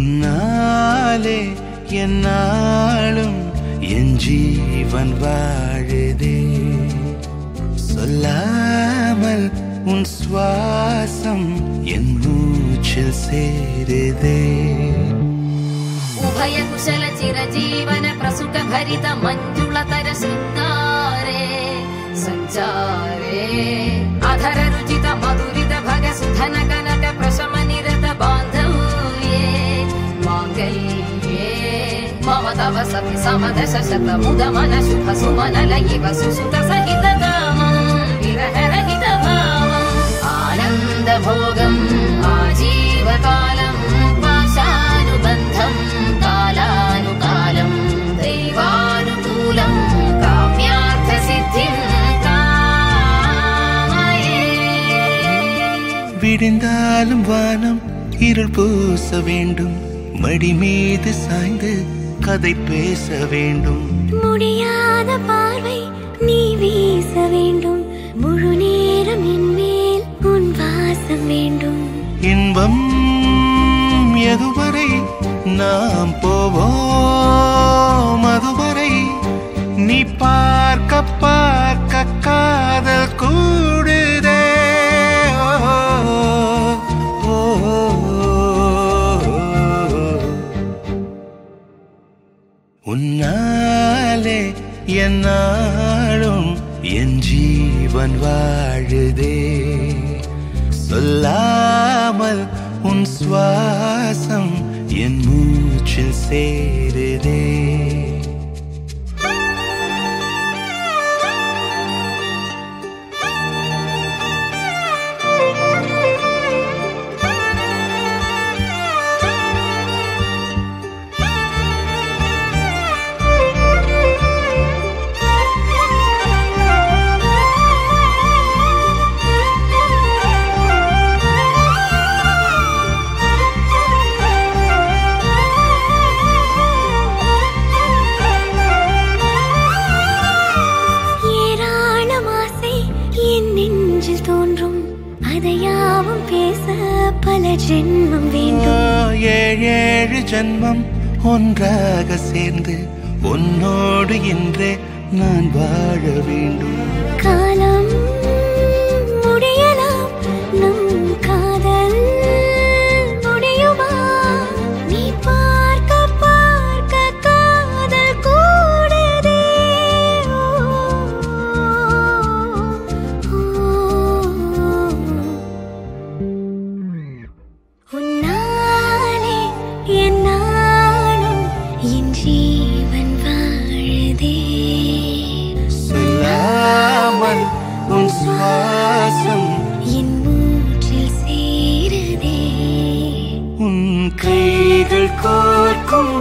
உன்னாலே என்னாலும் என் ஜீவன் வாழுதே. சொல்லாமல் உன் சுவாசம் என் மூச்சில் சேருதே. उभय कुशल चिरजीवन प्रसुख भरित मंजुलतर शृंगारे संचारे अधर रुचित मधुरित भग सुधन कनक प्रशम निरत बांधव्ये मांगल्ये मम तव सति समदश शत मुद मन शुभ सुमन लयिव सुसुत सहित कामं विरह रहित भावं आनंद भोगं आजीवकालं पाशानुबन्धं कालानुकालं दैवानुकूलं काम्यार्थ सिद्धिं कामये. விடிந்தாலும் வானம் இருள் பூச வேண்டும், மடி மீது சாய்ந்து கதை பேச வேண்டும். முடியாத பார்வை நீ வீச வேண்டும், முழு நேரம் என் மேல் உன் வாசம் வேண்டும். இன்பம் எதுவரை நாம் போவோம், அதுவரை நீ பார்க்க பார்க்க காதல் கூடுதே. உன்னாலே என்னாலும் என் ஜீவன் வாழுதே. சொல்லாமல் உன் சுவாசம் என் மூச்சில் சேருதே. ஜென்மம் வேண்டும், ஏழேழு ஜென்மம் ஒன்றாக சேர்ந்து உன்னோடு இன்றே நான் வாழ வேண்டும். காலம் முடியலாம், நம் காதல் முடியுமா? நீ பார்க்க பார்க்க காதல் கூடுதே. உன்னாலே என்னாலும் என் ஜீவன் வாழுதே. சொல்லாமல் உன் சுவாசம் என் மூச்சில் சேருதே. உன் கைகள் கோர்க்கும்